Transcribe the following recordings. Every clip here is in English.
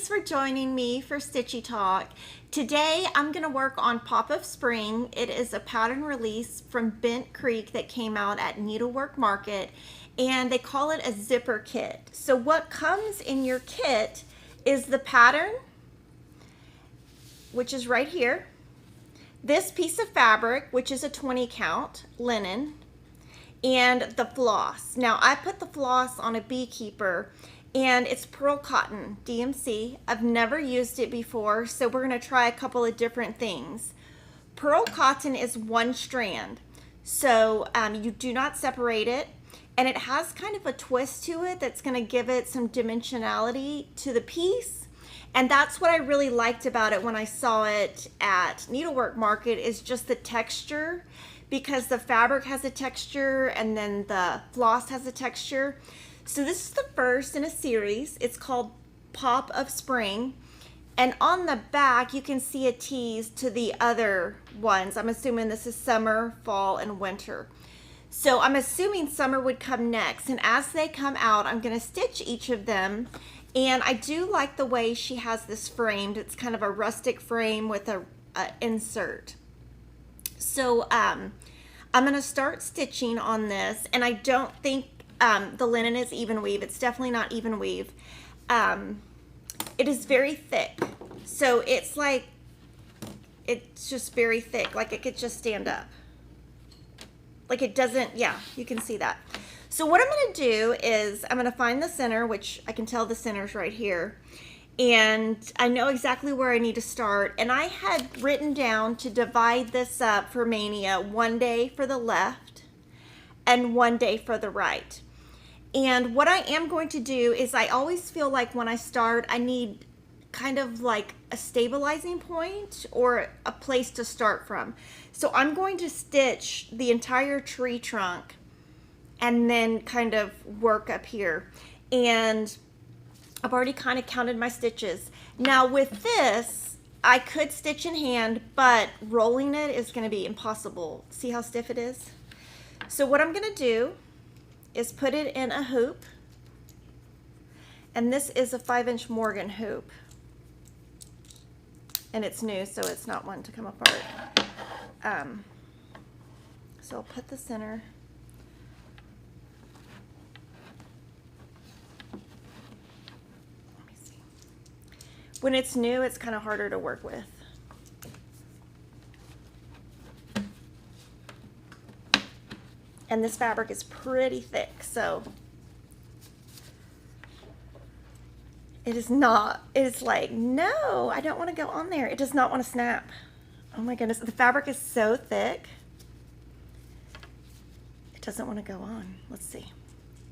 thanks for joining me for Stitchy Talk. Today I'm going to work on Pop of Spring. It is a pattern release from Bent Creek that came out at Needlework Market, and they call it a zipper kit. So what comes in your kit is the pattern, which is right here, this piece of fabric, which is a 20 count linen, and the floss. Now I put the floss on a beekeeper, and it's pearl cotton DMC. I've never used it before, so we're going to try a couple of different things. Pearl cotton is one strand, so you do not separate it, and it has kind of a twist to it that's going to give it some dimensionality to the piece. And that's what I really liked about it when I saw it at Needlework Market, is just the texture, because the fabric has a texture and then the floss has a texture. So this is the first in a series. It's called Pop of Spring. And on the back, you can see a tease to the other ones. I'm assuming this is summer, fall, and winter. So I'm assuming summer would come next. And as they come out, I'm going to stitch each of them. And I do like the way she has this framed. It's kind of a rustic frame with a insert. So I'm going to start stitching on this. And I don't think the linen is even weave. It's definitely not even weave. It is very thick. So it's like, it's just very thick. Like it could just stand up. Like it doesn't, yeah, you can see that. So what I'm going to do is I'm going to find the center, which I can tell the center's right here. And I know exactly where I need to start. And I had written down to divide this up for Mania, one day for the left and one day for the right. And what I am going to do is, I always feel like when I start, I need kind of like a stabilizing point or a place to start from. So I'm going to stitch the entire tree trunk and then kind of work up here. And I've already kind of counted my stitches. Now with this, I could stitch in hand, but rolling it is going to be impossible. See how stiff it is? So what I'm going to do is put it in a hoop, and this is a 5-inch Morgan hoop, and it's new, so it's not one to come apart. So I'll put the center. Let me see. When it's new, it's kind of harder to work with. And this fabric is pretty thick, so it is not, it's like, no, I don't want to go on there. It does not want to snap. Oh my goodness, the fabric is so thick. It doesn't want to go on. Let's see.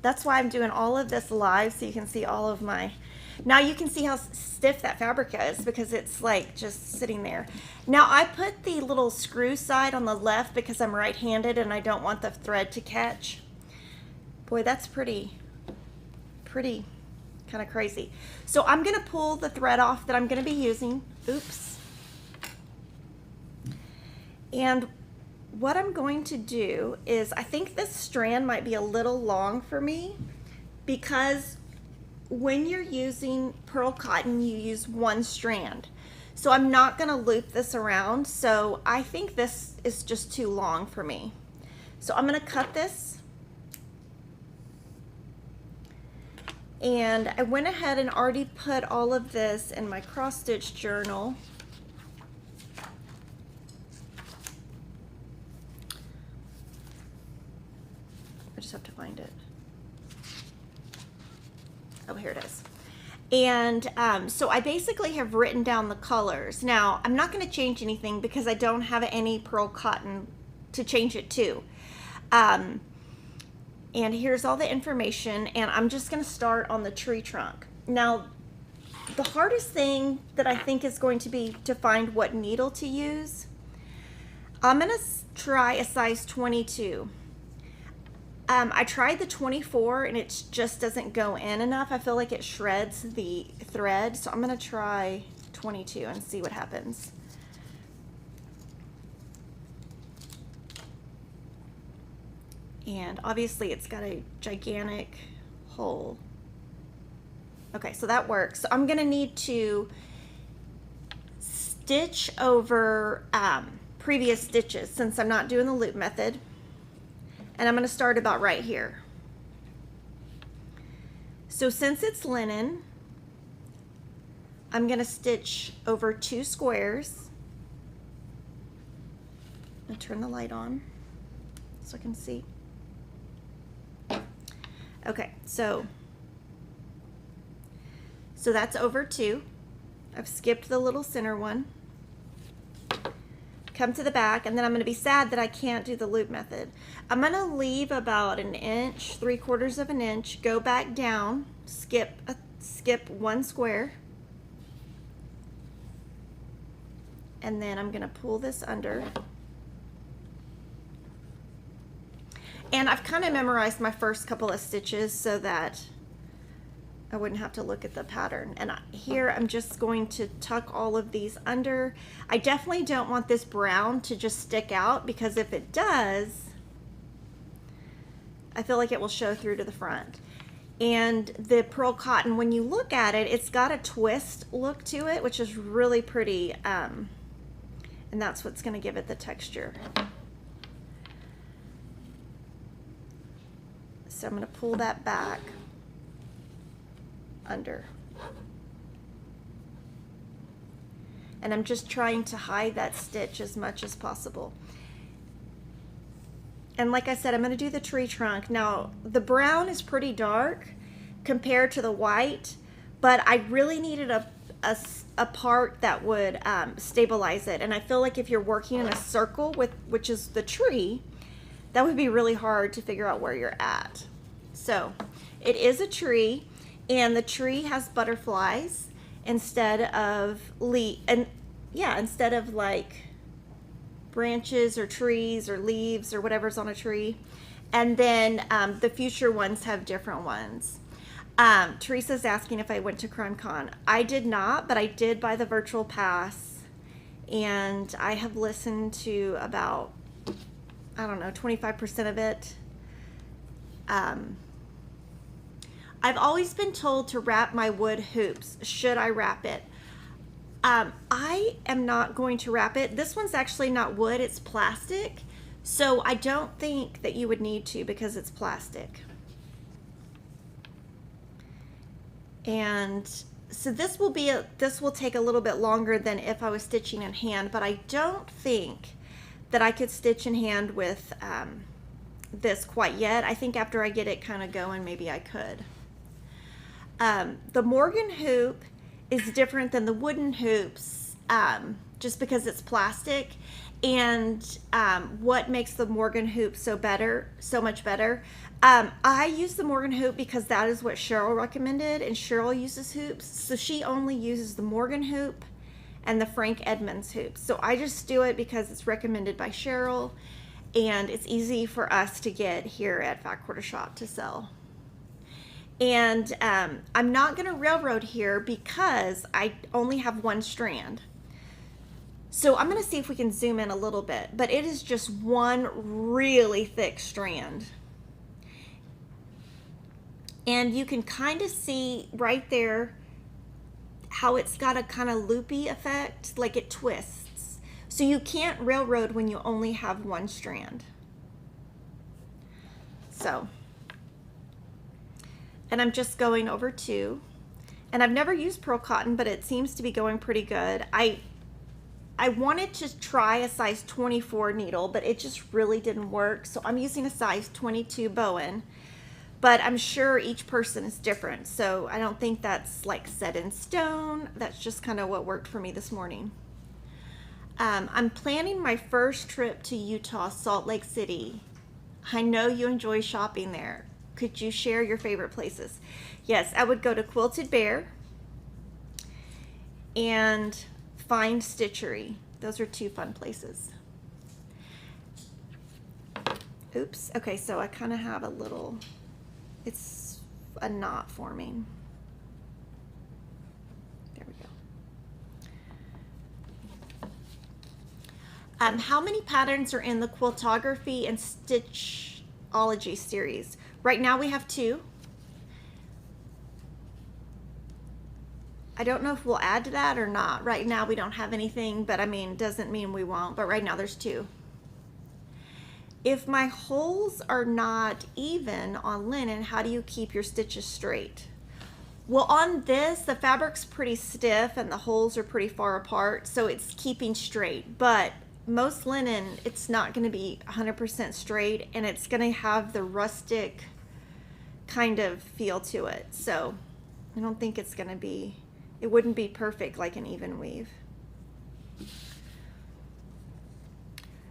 That's why I'm doing all of this live, so you can see all of my, now you can see how stiff that fabric is, because it's like just sitting there. Now I put the little screw side on the left because I'm right-handed and I don't want the thread to catch. Boy, that's pretty kind of crazy. So I'm going to pull the thread off that I'm going to be using. Oops. And what I'm going to do is, I think this strand might be a little long for me, because when you're using pearl cotton, you use one strand. So I'm not going to loop this around. So I think this is just too long for me. So I'm going to cut this. And I went ahead and already put all of this in my cross stitch journal. I just have to find it. Oh, here it is. And so I basically have written down the colors. Now, I'm not going to change anything because I don't have any pearl cotton to change it to. And here's all the information, and I'm just going to start on the tree trunk. Now, the hardest thing that I think is going to be to find what needle to use. I'm going to try a size 22. I tried the 24 and it just doesn't go in enough. I feel like it shreds the thread. So I'm going to try 22 and see what happens. And obviously it's got a gigantic hole. Okay, so that works. So I'm gonna need to stitch over previous stitches since I'm not doing the loop method. And I'm gonna start about right here. So since it's linen, I'm gonna stitch over 2 squares. I'm gonna turn the light on so I can see. Okay, so that's over 2. I've skipped the little center one. Come to the back, and then I'm going to be sad that I can't do the loop method. I'm going to leave about 1 inch, 3/4 of an inch, go back down, skip 1 square, and then I'm going to pull this under. And I've kind of memorized my first couple of stitches so that I wouldn't have to look at the pattern. And here I'm just going to tuck all of these under. I definitely don't want this brown to just stick out, because if it does, I feel like it will show through to the front. And the pearl cotton, when you look at it, it's got a twist look to it, which is really pretty. And that's what's going to give it the texture. So I'm going to pull that back under. And I'm just trying to hide that stitch as much as possible. And like I said, I'm going to do the tree trunk. Now, the brown is pretty dark compared to the white, but I really needed a part that would stabilize it. And I feel like if you're working in a circle, which is the tree, that would be really hard to figure out where you're at. So it is a tree, and the tree has butterflies instead of instead of like branches or trees or leaves or whatever's on a tree. And then the future ones have different ones. Teresa's asking if I went to CrimeCon. I did not, but I did buy the virtual pass, and I have listened to about, I don't know, 25% of it. I've always been told to wrap my wood hoops. Should I wrap it? I am not going to wrap it. This one's actually not wood, it's plastic. So I don't think that you would need to, because it's plastic. And so this will take a little bit longer than if I was stitching in hand, but I don't think that I could stitch in hand with this quite yet. I think after I get it kind of going, maybe I could. The Morgan hoop is different than the wooden hoops, just because it's plastic. And what makes the Morgan hoop so much better? I use the Morgan hoop because that is what Cheryl recommended, and Cheryl uses hoops, so she only uses the Morgan hoop and the Frank Edmonds hoop. So I just do it because it's recommended by Cheryl, and it's easy for us to get here at Fat Quarter Shop to sell. And I'm not going to railroad here because I only have 1 strand. So I'm going to see if we can zoom in a little bit, but it is just 1 really thick strand. And you can kind of see right there how it's got a kind of loopy effect, like it twists. So you can't railroad when you only have 1 strand. So, and I'm just going over 2. And I've never used pearl cotton, but it seems to be going pretty good. I wanted to try a size 24 needle, but it just really didn't work. So I'm using a size 22 Bowen, but I'm sure each person is different. So I don't think that's like set in stone. That's just kind of what worked for me this morning. I'm planning my first trip to Utah, Salt Lake City. I know you enjoy shopping there. Could you share your favorite places? Yes, I would go to Quilted Bear and Find Stitchery. Those are 2 fun places. Oops. Okay, so I kind of have a little, it's a knot forming. There we go. How many patterns are in the Quartography and Stitchology series? Right now we have 2. I don't know if we'll add to that or not. Right now we don't have anything, but I mean, doesn't mean we won't. But right now there's 2. If my holes are not even on linen, how do you keep your stitches straight? Well, on this, the fabric's pretty stiff and the holes are pretty far apart, so it's keeping straight. But most linen, it's not going to be 100% straight, and it's going to have the rustic kind of feel to it. So I don't think it's going to be, it wouldn't be perfect like an even weave.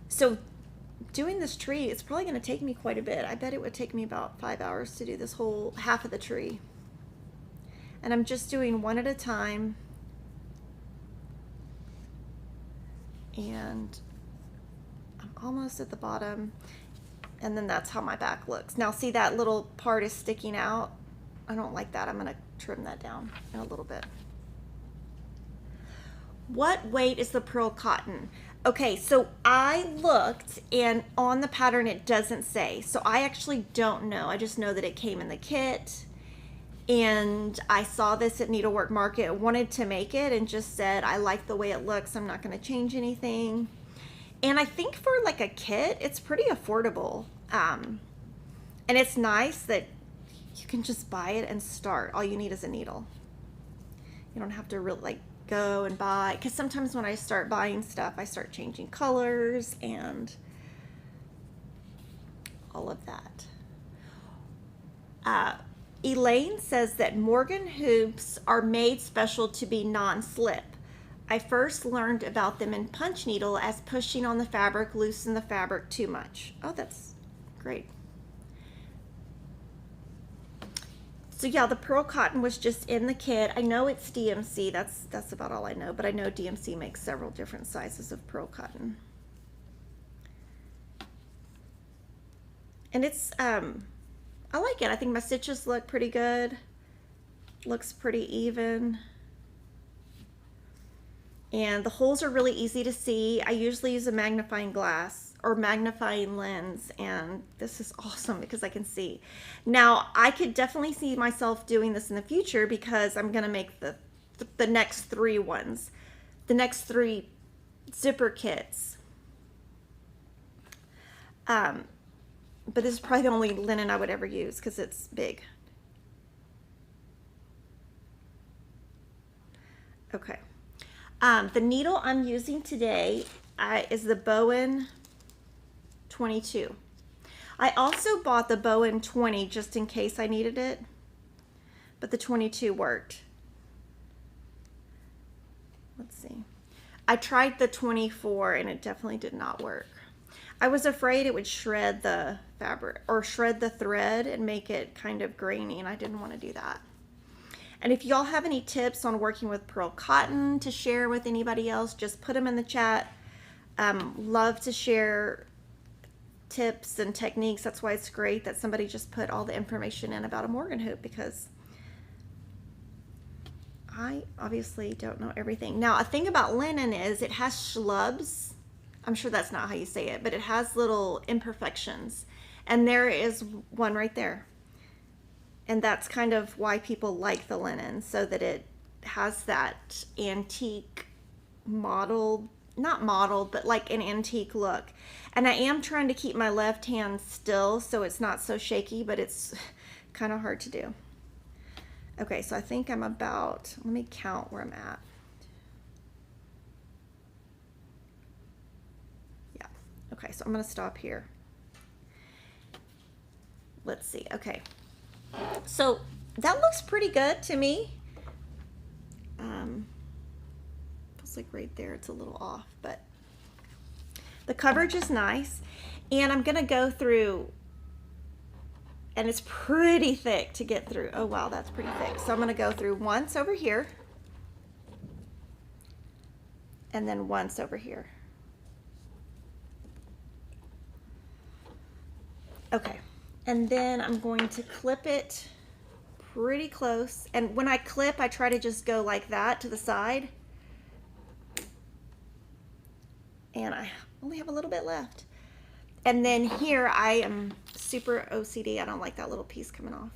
So doing this tree, it's probably going to take me quite a bit. I bet it would take me about 5 hours to do this whole half of the tree. And I'm just doing one at a time. And I'm almost at the bottom. And then that's how my back looks. Now see, that little part is sticking out. I don't like that. I'm going to trim that down in a little bit. What weight is the pearl cotton? Okay, so I looked, and on the pattern it doesn't say. So I actually don't know. I just know that it came in the kit. And I saw this at Needlework Market, wanted to make it, and just said, I like the way it looks. I'm not going to change anything. And I think for like a kit, it's pretty affordable. And it's nice that you can just buy it and start. All you need is a needle. You don't have to really like go and buy, because sometimes when I start buying stuff, I start changing colors and all of that. Elaine says that Morgan hoops are made special to be non-slip. I first learned about them in punch needle as pushing on the fabric loosened the fabric too much. Oh, that's great. So yeah, the pearl cotton was just in the kit. I know it's DMC. That's about all I know, but I know DMC makes several different sizes of pearl cotton. And it's I like it. I think my stitches look pretty good. Looks pretty even. And the holes are really easy to see. I usually use a magnifying glass or magnifying lens, and this is awesome because I can see. Now, I could definitely see myself doing this in the future because I'm gonna make the next 3 ones. The next 3 zipper kits. But this is probably the only linen I would ever use because it's big. Okay. The needle I'm using today is the Bowen 22. I also bought the Bowen 20 just in case I needed it, but the 22 worked. Let's see. I tried the 24 and it definitely did not work. I was afraid it would shred the fabric or shred the thread and make it kind of grainy, and I didn't want to do that. And if y'all have any tips on working with pearl cotton to share with anybody else, just put them in the chat. Love to share tips and techniques. That's why it's great that somebody just put all the information in about a Morgan hoop, because I obviously don't know everything. Now, a thing about linen is it has schlubs. I'm sure that's not how you say it, but it has little imperfections. And there is one right there. And that's kind of why people like the linen, so that it has that antique modeled, not modeled, but like an antique look. And I am trying to keep my left hand still so it's not so shaky, but it's kind of hard to do. Okay, so I think I'm about, let me count where I'm at. Yeah, okay, so I'm gonna stop here. Let's see, okay. So that looks pretty good to me. Feels like right there it's a little off, but the coverage is nice. And I'm gonna go through, and it's pretty thick to get through. Oh wow, that's pretty thick. So I'm gonna go through once over here, and then once over here. Okay. And then I'm going to clip it pretty close. And when I clip, I try to just go like that to the side. And I only have a little bit left. And then here I am super OCD. I don't like that little piece coming off.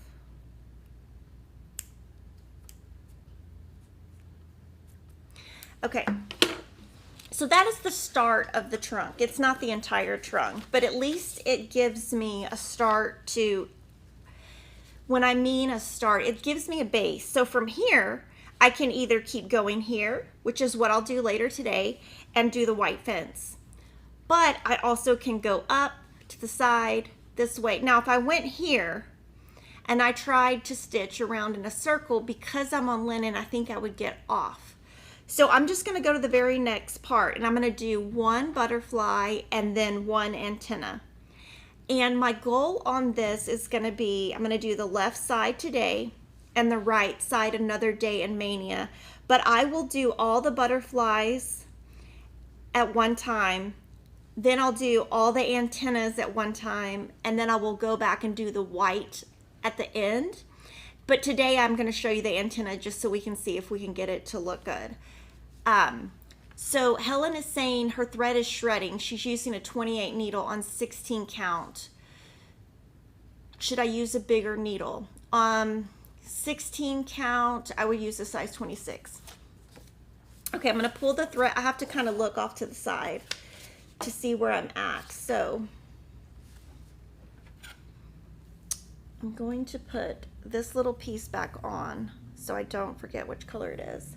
Okay, so that is the start of the trunk. It's not the entire trunk, but at least it gives me a start to, when I mean a start, it gives me a base. So from here, I can either keep going here, which is what I'll do later today, and do the white fence. But I also can go up to the side this way. Now, if I went here and I tried to stitch around in a circle, because I'm on linen, I think I would get off. So I'm just going to go to the very next part, and I'm going to do one butterfly and then one antenna. And my goal on this is going to be, I'm going to do the left side today and the right side another day in Mania. But I will do all the butterflies at one time. Then I'll do all the antennas at one time. And then I will go back and do the white at the end. But today I'm going to show you the antenna just so we can see if we can get it to look good. So Helen is saying her thread is shredding. She's using a 28 needle on 16 count. Should I use a bigger needle? 16 count, I would use a size 26. Okay, I'm going to pull the thread. I have to kind of look off to the side to see where I'm at. So I'm going to put this little piece back on so I don't forget which color it is.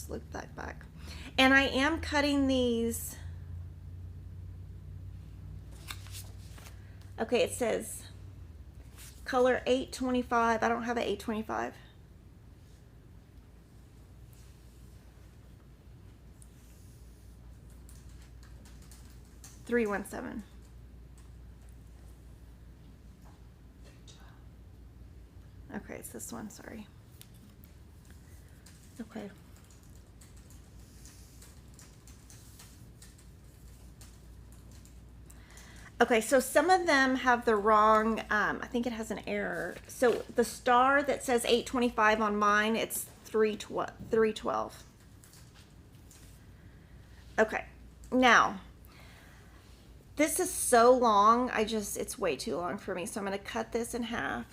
Loop that back. And I am cutting these. Okay, it says color 825. I don't have an 825. $317. Okay, it's this one, sorry. Okay. Okay, so some of them have the wrong, I think it has an error. So the star that says 825 on mine, it's 312. Okay, now, this is so long, it's way too long for me. So I'm going to cut this in half.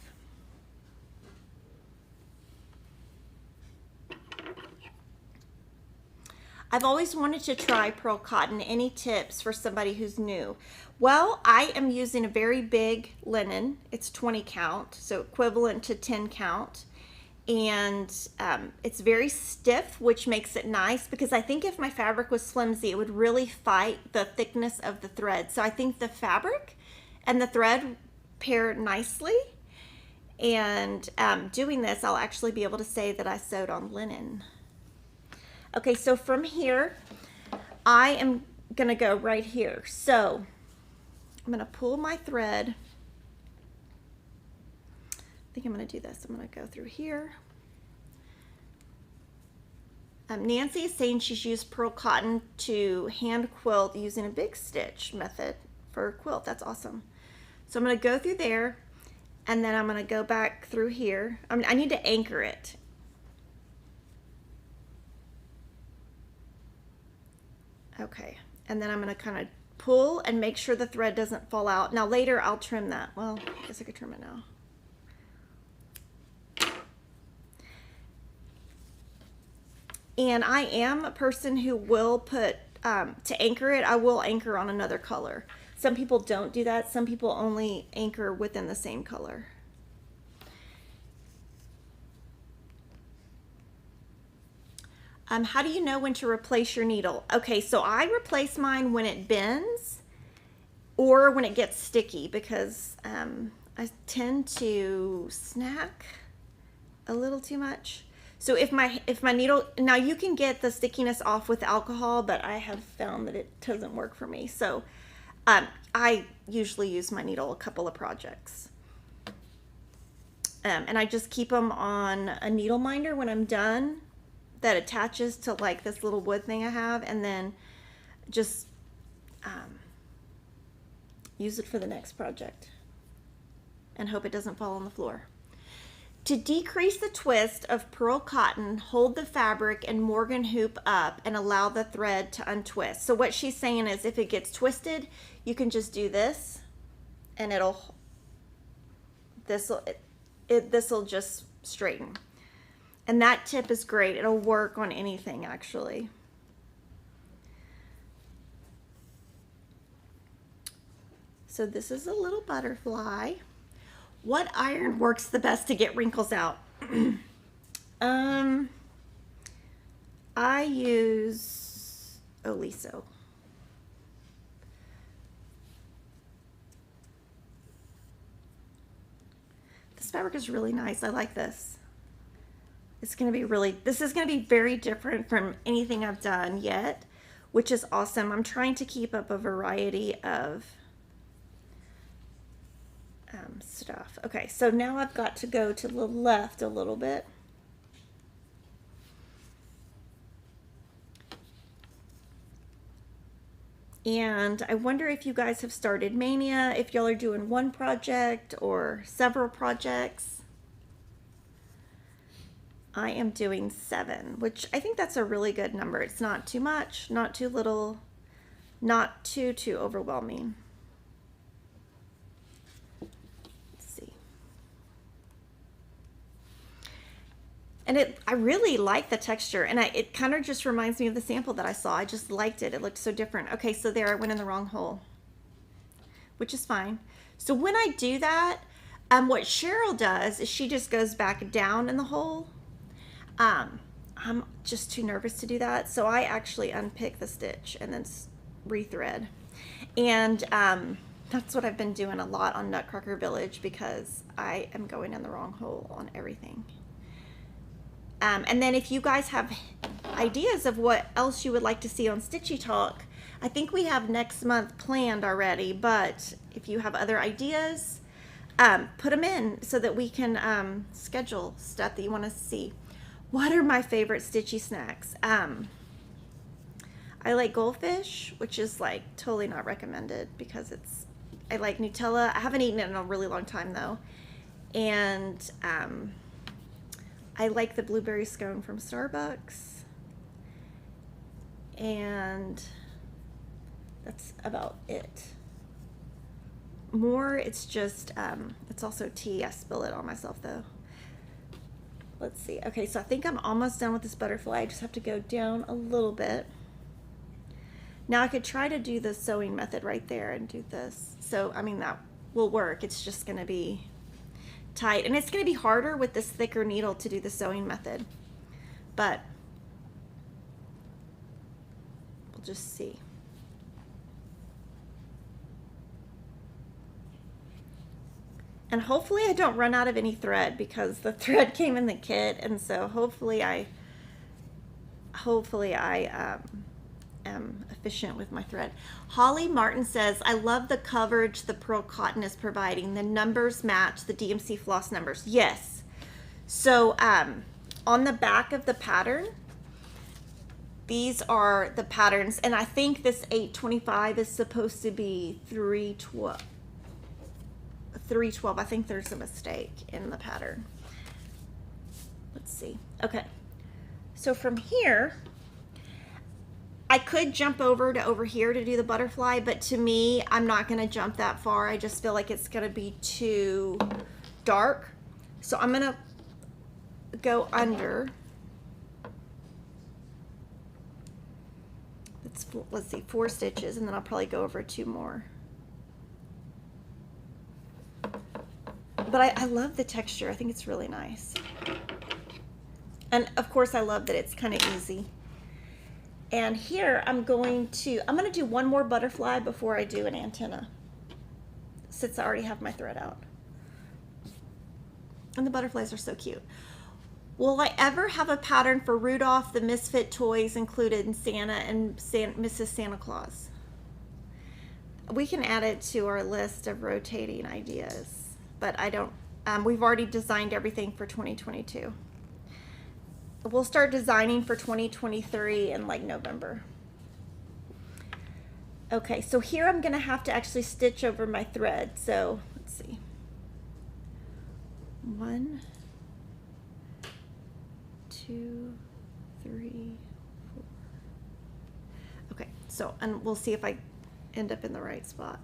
I've always wanted to try pearl cotton. Any tips for somebody who's new? Well, I am using a very big linen. It's 20 count, so equivalent to 10 count. And it's very stiff, which makes it nice, because I think if my fabric was flimsy, it would really fight the thickness of the thread. So I think the fabric and the thread pair nicely. And doing this, I'll actually be able to say that I sewed on linen. Okay, so from here, I am going to go right here. So I'm going to pull my thread. I think I'm going to do this. I'm going to go through here. Nancy is saying she's used pearl cotton to hand quilt using a big stitch method for a quilt. That's awesome. So I'm going to go through there, and then I'm going to go back through here. I need to anchor it. Okay, and then I'm going to kind of pull and make sure the thread doesn't fall out. Now later I'll trim that. Well, I guess I could trim it now. And I am a person who will put, to anchor it, I will anchor on another color. Some people don't do that. Some people only anchor within the same color. How do you know when to replace your needle? Okay, so I replace mine when it bends or when it gets sticky, because I tend to snack a little too much. So if my needle, now you can get the stickiness off with alcohol, but I have found that it doesn't work for me. So I usually use my needle a couple of projects. And I just keep them on a needle minder when I'm done, that attaches to like this little wood thing I have, and then just use it for the next project and hope it doesn't fall on the floor. To decrease the twist of pearl cotton, hold the fabric and Morgan hoop up and allow the thread to untwist. So what she's saying is if it gets twisted, you can just do this and this will just straighten. And that tip is great. It'll work on anything actually. So this is a little butterfly. What iron works the best to get wrinkles out? I use Oliso. This fabric is really nice. I like this. It's going to be really, this is going to be very different from anything I've done yet, which is awesome. I'm trying to keep up a variety of stuff. Okay, so now I've got to go to the left a little bit. And I wonder if you guys have started Mania, if y'all are doing one project or several projects. I am doing 7, which I think that's a really good number. It's not too much, not too little, not too overwhelming. And I really like the texture, and it kind of just reminds me of the sample that I saw. I just liked it. It looked so different. Okay, so there I went in the wrong hole, which is fine. So when I do that, what Cheryl does is she just goes back down in the hole. I'm just too nervous to do that, so I actually unpick the stitch and then rethread. And that's what I've been doing a lot on Nutcracker Village because I am going in the wrong hole on everything. And then if you guys have ideas of what else you would like to see on Stitchy Talk, I think we have next month planned already, but if you have other ideas, put them in so that we can schedule stuff that you want to see. What are my favorite Stitchy snacks? I like goldfish, which is like totally not recommended because I like Nutella. I haven't eaten it in a really long time though. And I like the blueberry scone from Starbucks, and that's about it. More, it's just, it's also tea. I spill it on myself though. Let's see. Okay, so I think I'm almost done with this butterfly. I just have to go down a little bit. Now I could try to do the sewing method right there and do this. So, I mean, that will work. It's just going to be tight, and it's going to be harder with this thicker needle to do the sewing method, but we'll just see. And hopefully I don't run out of any thread because the thread came in the kit, and so hopefully I am efficient with my thread. Holly Martin says, I love the coverage the pearl cotton is providing. The numbers match the DMC floss numbers. Yes. So on the back of the pattern, these are the patterns, and I think this 825 is supposed to be 312. 312. I think there's a mistake in the pattern. Let's see. Okay. So from here, I could jump over here to do the butterfly, but to me, I'm not going to jump that far. I just feel like it's going to be too dark. So I'm going to go under. Let's see, 4 stitches, and then I'll probably go over 2 more. But I love the texture. I think it's really nice. And of course, I love that it's kind of easy. And here I'm going to do one more butterfly before I do an antenna, since I already have my thread out. And the butterflies are so cute. Will I ever have a pattern for Rudolph the Misfit toys included in Santa and Mrs. Santa Claus? We can add it to our list of rotating ideas, but I don't, we've already designed everything for 2022. We'll start designing for 2023 in like November. Okay, so here I'm gonna have to actually stitch over my thread. So let's see. 1, 2, 3, 4. Okay, so, and we'll see if I end up in the right spot.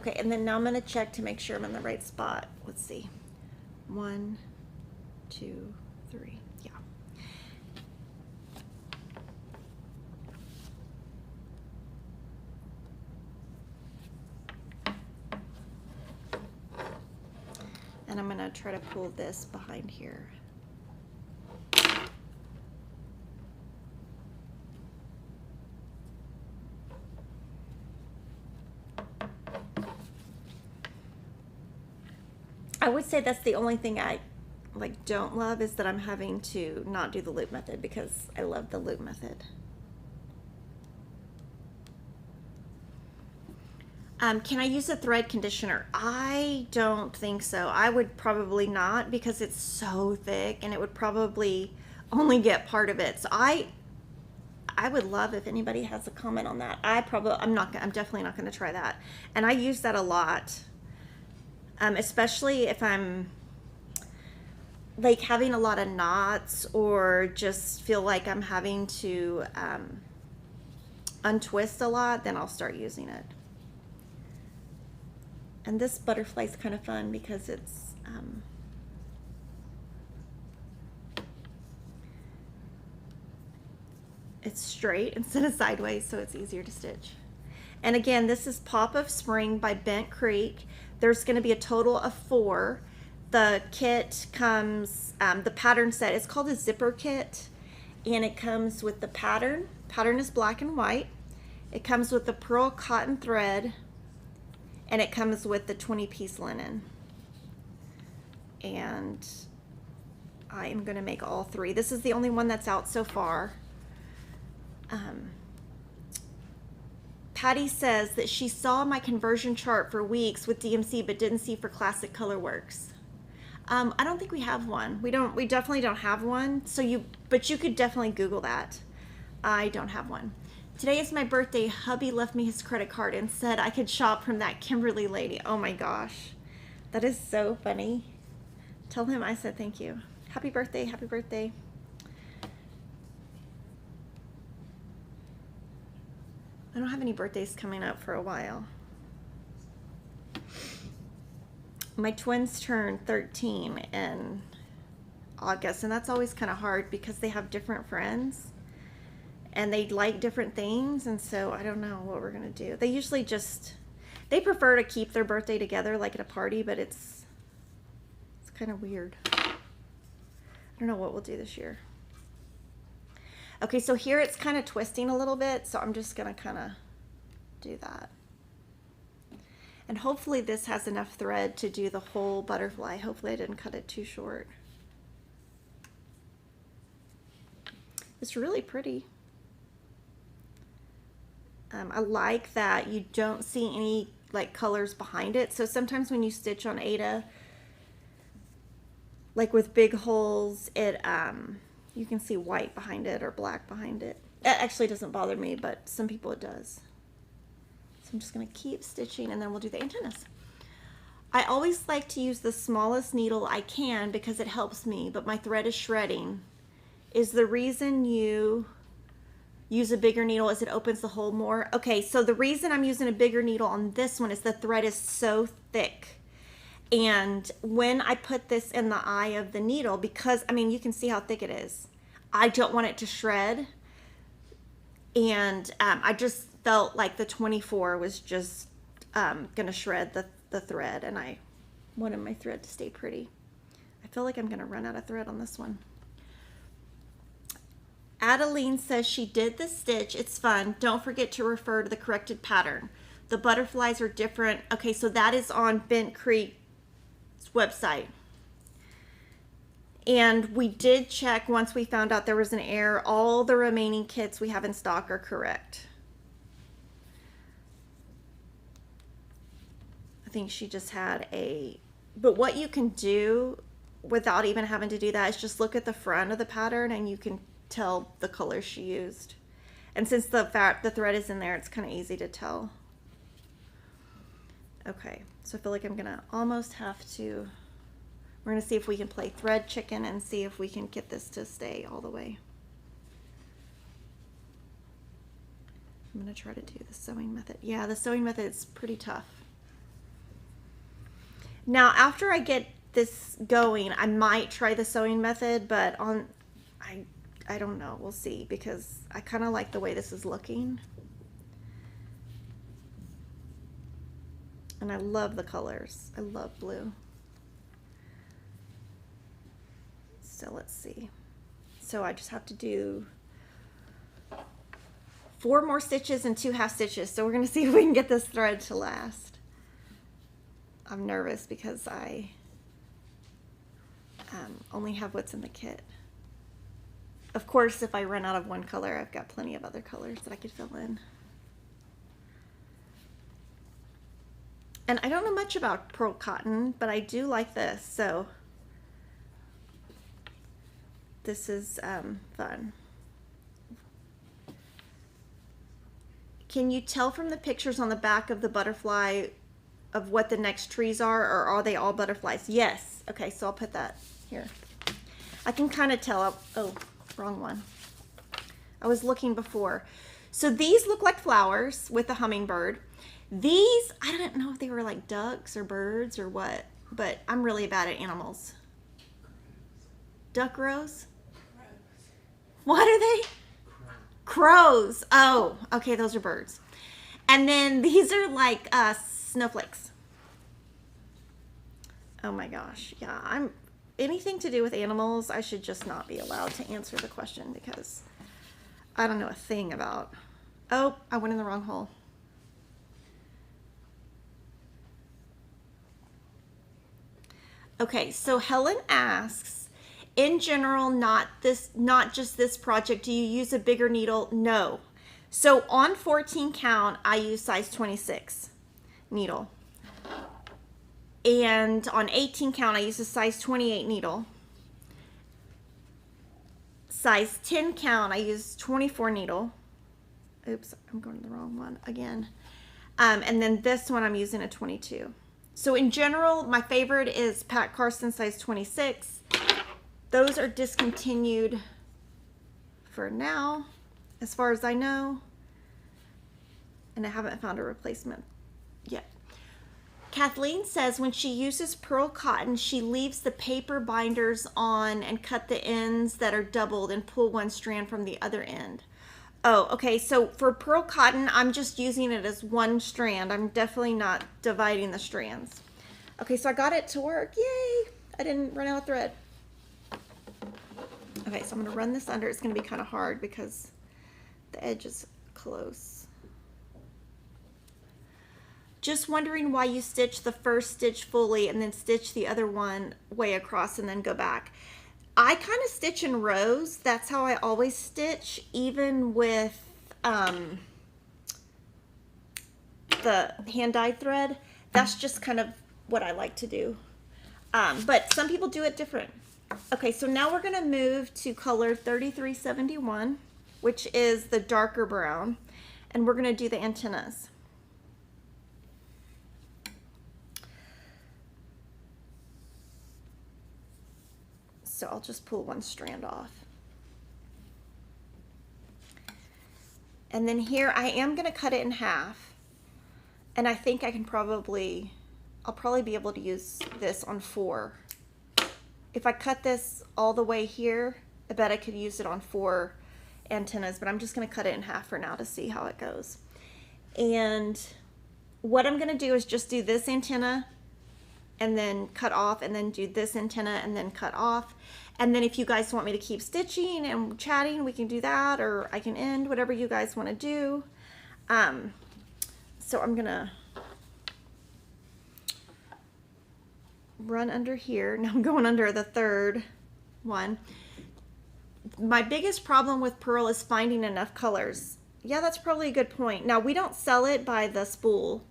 Okay, and then now I'm going to check to make sure I'm in the right spot. Let's see. 1, 2, 3. Yeah. And I'm going to try to pull this behind here. I would say that's the only thing I don't love, is that I'm having to not do the loop method, because I love the loop method. Can I use a thread conditioner? I don't think so. I would probably not, because it's so thick and it would probably only get part of it. So I would love if anybody has a comment on that. I'm definitely not going to try that. And I use that a lot. Especially if I'm like having a lot of knots, or just feel like I'm having to untwist a lot, then I'll start using it. And this butterfly is kind of fun because it's straight instead of sideways, so it's easier to stitch. And again, this is Pop of Spring by Bent Creek. There's going to be a total of 4. The kit comes, the pattern set, it's called a zipper kit, and it comes with the pattern. Pattern is black and white. It comes with the pearl cotton thread, and it comes with the 20-piece linen. And I am going to make all 3. This is the only one that's out so far. Patty says that she saw my conversion chart for weeks with DMC, but didn't see for Classic Colorworks. I don't think we have one. We definitely don't have one. But you could definitely Google that. I don't have one. Today is my birthday. Hubby left me his credit card and said I could shop from that Kimberly lady. Oh my gosh. That is so funny. Tell him I said thank you. Happy birthday. Happy birthday. I don't have any birthdays coming up for a while. My twins turn 13 in August, and that's always kind of hard because they have different friends and they like different things, and so I don't know what we're gonna do. They usually they prefer to keep their birthday together, like at a party, but it's kind of weird. I don't know what we'll do this year. Okay, so here it's kind of twisting a little bit, so I'm just gonna kind of do that. And hopefully this has enough thread to do the whole butterfly. Hopefully I didn't cut it too short. It's really pretty. I like that you don't see any like colors behind it. So sometimes when you stitch on Aida, like with big holes, you can see white behind it or black behind it. It actually doesn't bother me, but some people it does. So I'm just gonna keep stitching and then we'll do the antennas. I always like to use the smallest needle I can because it helps me, but my thread is shredding. Is the reason you use a bigger needle is it opens the hole more? Okay, so the reason I'm using a bigger needle on this one is the thread is so thick. And when I put this in the eye of the needle, because, I mean, you can see how thick it is. I don't want it to shred. And I just felt like the 24 was just going to shred the thread. And I wanted my thread to stay pretty. I feel like I'm going to run out of thread on this one. Adeline says she did the stitch. It's fun. Don't forget to refer to the corrected pattern. The butterflies are different. Okay, so that is on Bent Creek's website. And we did check once we found out there was an error. All the remaining kits we have in stock are correct. I think she just had but what you can do without even having to do that is just look at the front of the pattern and you can tell the colors she used. And since the thread is in there, it's kind of easy to tell. Okay, so I feel like I'm gonna almost have to, we're gonna see if we can play thread chicken and see if we can get this to stay all the way. I'm gonna try to do the sewing method. Yeah, the sewing method is pretty tough. Now, after I get this going, I might try the sewing method, but I don't know. We'll see, because I kind of like the way this is looking. And I love the colors. I love blue. So let's see. So I just have to do 4 more stitches and 2 half stitches. So we're going to see if we can get this thread to last. I'm nervous because I only have what's in the kit. Of course, if I run out of one color, I've got plenty of other colors that I could fill in. And I don't know much about pearl cotton, but I do like this, so this is fun. Can you tell from the pictures on the back of the butterfly of what the next trees are, or are they all butterflies? Yes. Okay, so I'll put that here. I can kind of tell. Oh, wrong one. I was looking before. So these look like flowers with a hummingbird. These, I don't know if they were like ducks or birds or what, but I'm really bad at animals. Duck rows? What are they? Crows. Oh, okay, those are birds. And then these are like snowflakes. Oh my gosh, yeah, anything to do with animals, I should just not be allowed to answer the question because I don't know a thing about. Oh, I went in the wrong hole. Okay, so Helen asks, in general, not just this project, do you use a bigger needle? No. So on 14 count, I use size 26 needle. And on 18 count, I use a size 28 needle. Size 10 count, I use 24 needle. Oops, I'm going to the wrong one again. And then this one, I'm using a 22. So in general, my favorite is Pat Carson size 26. Those are discontinued for now, as far as I know. And I haven't found a replacement yet. Kathleen says when she uses pearl cotton, she leaves the paper binders on and cut the ends that are doubled and pull one strand from the other end. Oh, okay, so for pearl cotton, I'm just using it as one strand. I'm definitely not dividing the strands. Okay, so I got it to work. Yay! I didn't run out of thread. Okay, so I'm going to run this under. It's going to be kind of hard because the edge is close. Just wondering why you stitch the first stitch fully and then stitch the other one way across and then go back. I kind of stitch in rows. That's how I always stitch, even with the hand-dyed thread. That's just kind of what I like to do. But some people do it different. Okay, so now we're going to move to color 3371, which is the darker brown, and we're going to do the antennas. So I'll just pull one strand off. And then here I am going to cut it in half. And I think I can I'll probably be able to use this on 4. If I cut this all the way here, I bet I could use it on 4 antennas, but I'm just going to cut it in half for now to see how it goes. And what I'm going to do is just do this antenna and then cut off, and then do this antenna and then cut off. And then if you guys want me to keep stitching and chatting, we can do that, or I can end, whatever you guys want to do. So I'm gonna run under here. Now I'm going under the third one. My biggest problem with pearl is finding enough colors. Yeah, that's probably a good point. Now we don't sell it by the spool.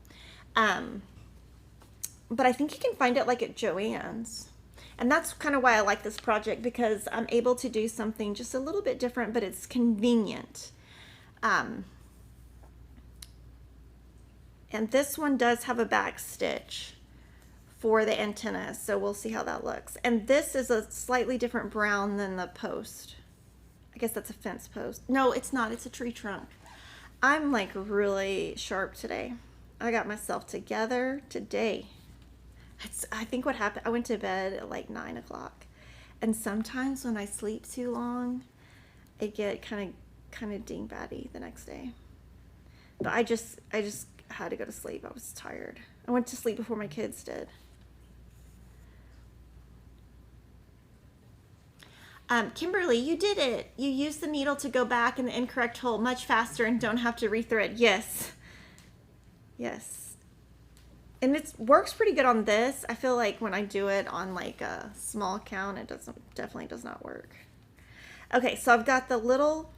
But I think you can find it like at Joann's. And that's kind of why I like this project, because I'm able to do something just a little bit different, but it's convenient. And this one does have a back stitch for the antenna, so we'll see how that looks. And this is a slightly different brown than the post. I guess that's a fence post. No, it's not. It's a tree trunk. I'm like really sharp today. I got myself together today. I think what happened, I went to bed at like 9 o'clock. And sometimes when I sleep too long, I get kind of dingbatty the next day. But I just had to go to sleep. I was tired. I went to sleep before my kids did. Kimberly, you did it. You used the needle to go back in the incorrect hole much faster and don't have to rethread. Yes. Yes. And it works pretty good on this. I feel like when I do it on like a small count, it definitely does not work. Okay, so I've got the little,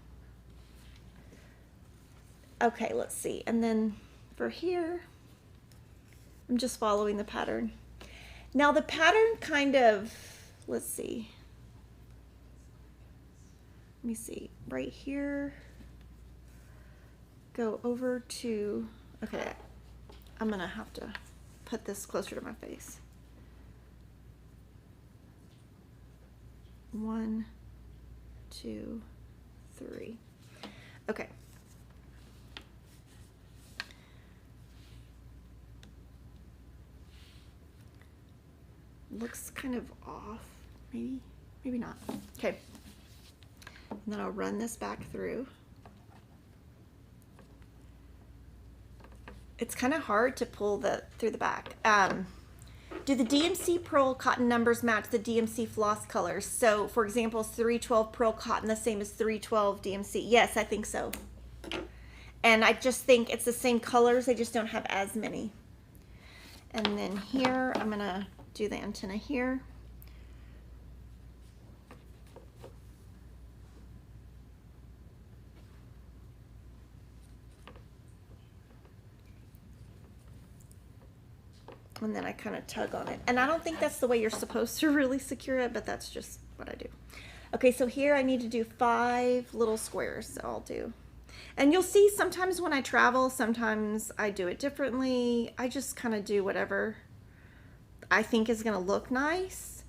okay, let's see. And then for here, I'm just following the pattern. Now the pattern kind of, let's see. Let me see, right here, go over to, okay, I'm gonna have to put this closer to my face. 1, 2, 3. Okay. Looks kind of off, maybe not. Okay. And then I'll run this back through. It's kind of hard to pull through the back. Do the DMC Pearl cotton numbers match the DMC floss colors? So, for example, is 312 Pearl cotton the same as 312 DMC? Yes, I think so. And I just think it's the same colors, they just don't have as many. And then here, I'm gonna do the antenna here. And then I kind of tug on it. And I don't think that's the way you're supposed to really secure it, but that's just what I do. Okay, so here I need to do 5 little squares, so I'll do. And you'll see sometimes when I travel, sometimes I do it differently. I just kind of do whatever I think is gonna look nice.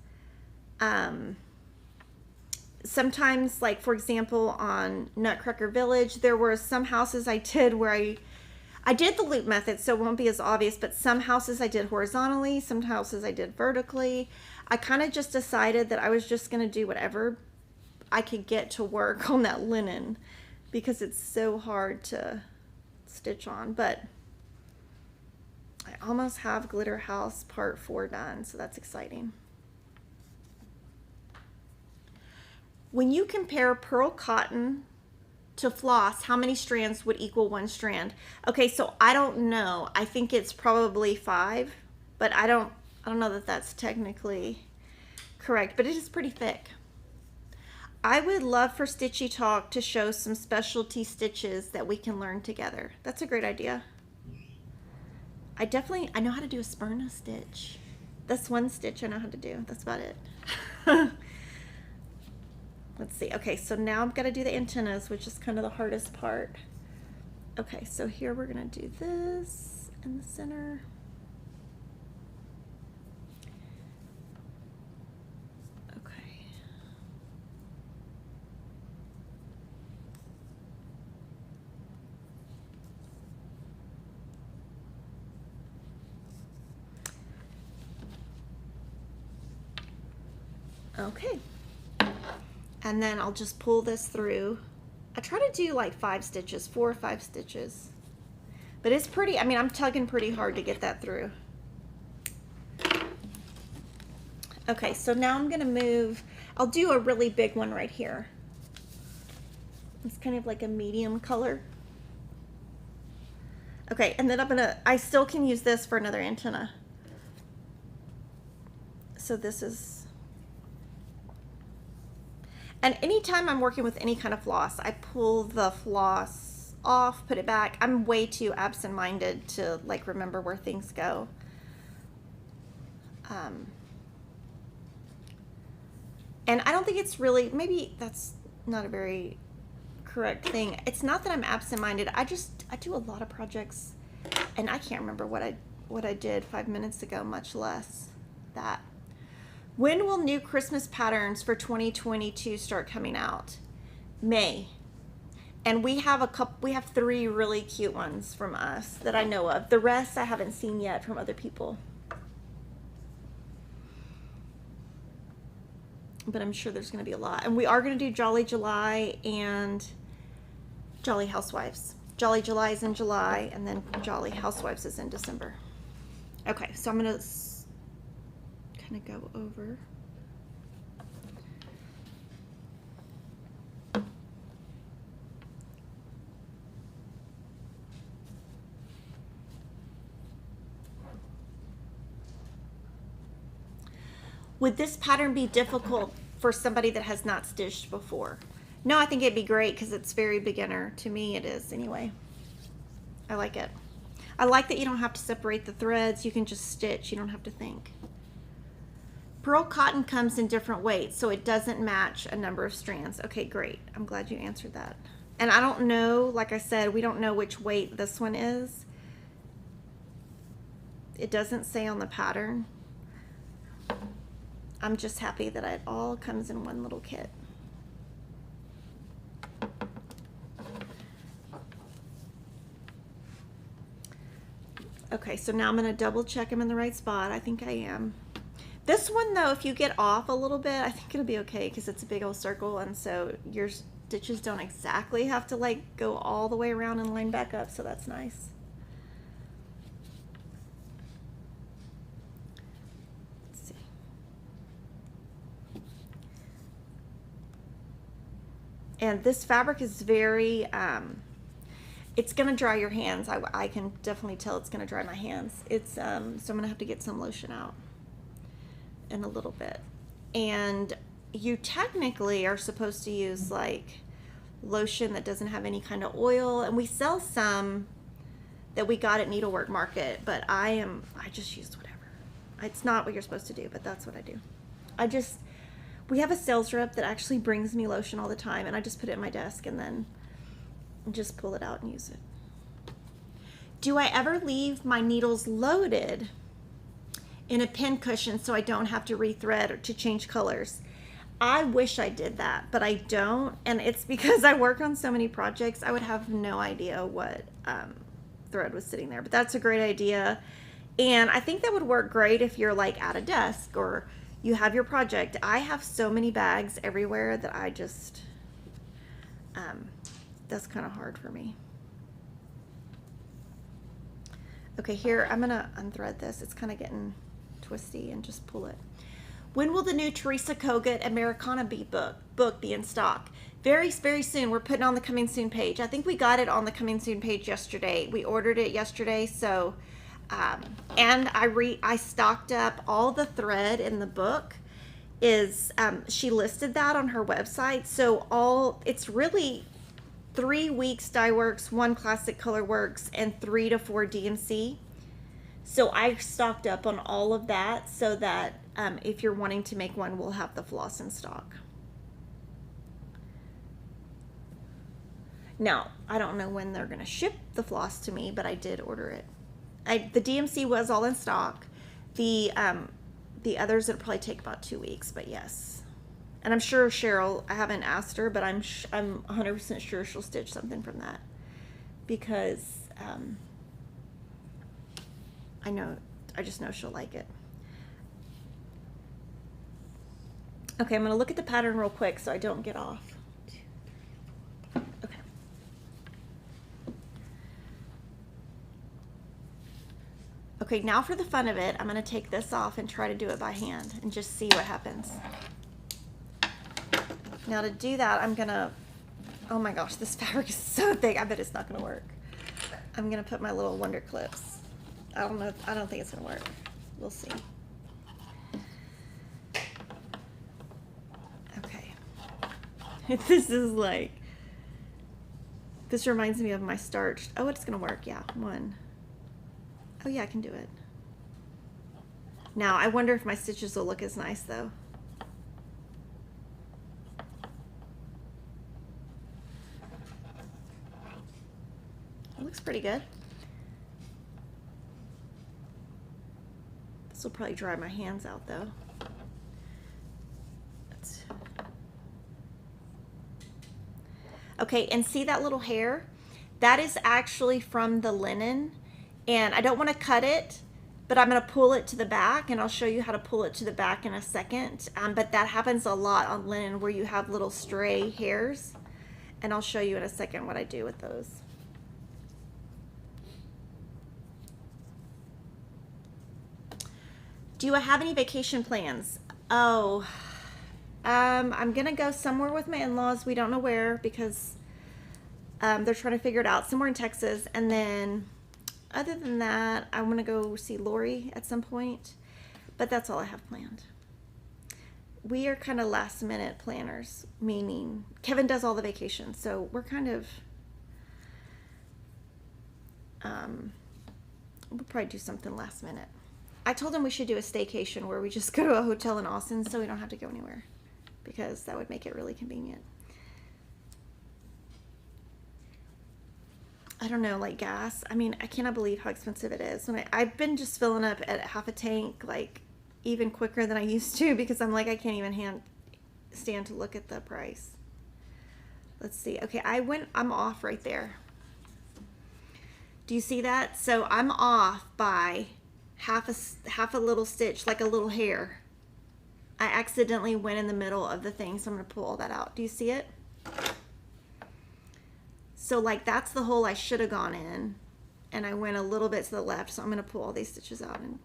Sometimes, like for example, on Nutcracker Village, there were some houses I did where I did the loop method, so it won't be as obvious, but some houses I did horizontally, some houses I did vertically. I kind of just decided that I was just going to do whatever I could get to work on that linen because it's so hard to stitch on. But I almost have Glitter House Part 4 done, so that's exciting. When you compare pearl cotton to floss, how many strands would equal 1 strand? Okay, so I don't know. I think it's probably 5, but I don't know that that's technically correct, but it is pretty thick. I would love for Stitchy Talk to show some specialty stitches that we can learn together. That's a great idea. I know how to do a Smyrna stitch. That's one stitch I know how to do. That's about it. Let's see. Okay, so now I'm gonna do the antennas, which is kind of the hardest part. Okay, so here we're gonna do this in the center. Okay. Okay. And then I'll just pull this through. I try to do like 5 stitches, 4 or 5 stitches. But it's pretty, I mean, I'm tugging pretty hard to get that through. Okay, so now I'm gonna move, I'll do a really big one right here. It's kind of like a medium color. Okay, and then I still can use this for another antenna. So this is, and anytime I'm working with any kind of floss, I pull the floss off, put it back. I'm way too absent-minded to like remember where things go. And I don't think it's really, maybe that's not a very correct thing. It's not that I'm absent-minded. I do a lot of projects and I can't remember what I did 5 minutes ago, much less that. When will new Christmas patterns for 2022 start coming out? May. And we have 3 really cute ones from us that I know of. The rest I haven't seen yet from other people. but I'm sure there's going to be a lot. And we are going to do Jolly July and Jolly Housewives. Jolly July is in July, and then Jolly Housewives is in December. Okay, so I'm going to kind of go over. Would this pattern be difficult for somebody that has not stitched before? No, I think it'd be great because it's very beginner. To me, it is anyway. I like it. I like that you don't have to separate the threads. You can just stitch. You don't have to think. Pearl cotton comes in different weights, so it doesn't match a number of strands. Okay, great. I'm glad you answered that. And I don't know, like I said, we don't know which weight this one is. It doesn't say on the pattern. I'm just happy that it all comes in one little kit. Okay, so now I'm going to double check I'm in the right spot. I think I am. This one though, if you get off a little bit, I think it'll be okay because it's a big old circle, and so your stitches don't exactly have to like go all the way around and line back up, so that's nice. And this fabric is very, it's going to dry your hands. I can definitely tell it's going to dry my hands. It's, so I'm going to have to get some lotion out in a little bit. And you technically are supposed to use like lotion that doesn't have any kind of oil. And we sell some that we got at Needlework Market, but I just used whatever. It's not what you're supposed to do, but that's what I do. We have a sales rep that actually brings me lotion all the time, and I just put it in my desk and then just pull it out and use it. Do I ever leave my needles loaded in a pin cushion so I don't have to rethread or to change colors? I wish I did that, but I don't, and it's because I work on so many projects, I would have no idea what thread was sitting there, but that's a great idea. And I think that would work great if you're like at a desk or you have your project. I have so many bags everywhere that I just, that's kind of hard for me. Okay, here, I'm gonna unthread this. It's kind of getting twisty, and just pull it. When will the new Teresa Kogat Americana book be in stock? Very, very soon. We're putting on the coming soon page. I think we got it on the coming soon page yesterday. We ordered it yesterday, so and I stocked up all the thread in the book. She listed that on her website, so it's really 3 weeks dye works, 1 classic color works, and 3 to 4 DMC. So I stocked up on all of that so that if you're wanting to make one, we'll have the floss in stock. Now, I don't know when they're going to ship the floss to me, but I did order it. The DMC was all in stock. The others, it'll probably take about 2 weeks, but yes. And I'm sure Cheryl, I haven't asked her, but I'm 100% sure she'll stitch something from that. Because I just know she'll like it. Okay, I'm going to look at the pattern real quick so I don't get off. Okay. Okay, now for the fun of it, I'm going to take this off and try to do it by hand and just see what happens. Now to do that, I'm going to, oh my gosh, this fabric is so thick. I bet it's not going to work. I'm going to put my little wonder clips. I don't know. I don't think it's going to work. We'll see. Okay. This reminds me of my starch. Oh, it's going to work. Yeah, 1. Oh yeah, I can do it. Now, I wonder if my stitches will look as nice though. It looks pretty good. This will probably dry my hands out though. Okay, and see that little hair? That is actually from the linen. And I don't want to cut it but I'm going to pull it to the back, and I'll show you how to pull it to the back in a second. But that happens a lot on linen where you have little stray hairs, and I'll show you in a second what I do with those. Do I have any vacation plans? Oh, I'm going to go somewhere with my in-laws. We don't know where because they're trying to figure it out. Somewhere in Texas. And then other than that, I want to go see Lori at some point. But that's all I have planned. We are kind of last minute planners, meaning Kevin does all the vacations. So we're kind of, we'll probably do something last minute. I told him we should do a staycation where we just go to a hotel in Austin so we don't have to go anywhere, because that would make it really convenient. I don't know, like gas. I mean, I cannot believe how expensive it is. When I've been just filling up at half a tank, like even quicker than I used to, because I'm like, I can't even stand to look at the price. Let's see. Okay, I'm off right there. Do you see that? So I'm off by half a little stitch, like a little hair. I accidentally went in the middle of the thing, so I'm going to pull all that out. Do you see it? So like that's the hole I should have gone in, and I went a little bit to the left, so I'm going to pull all these stitches out and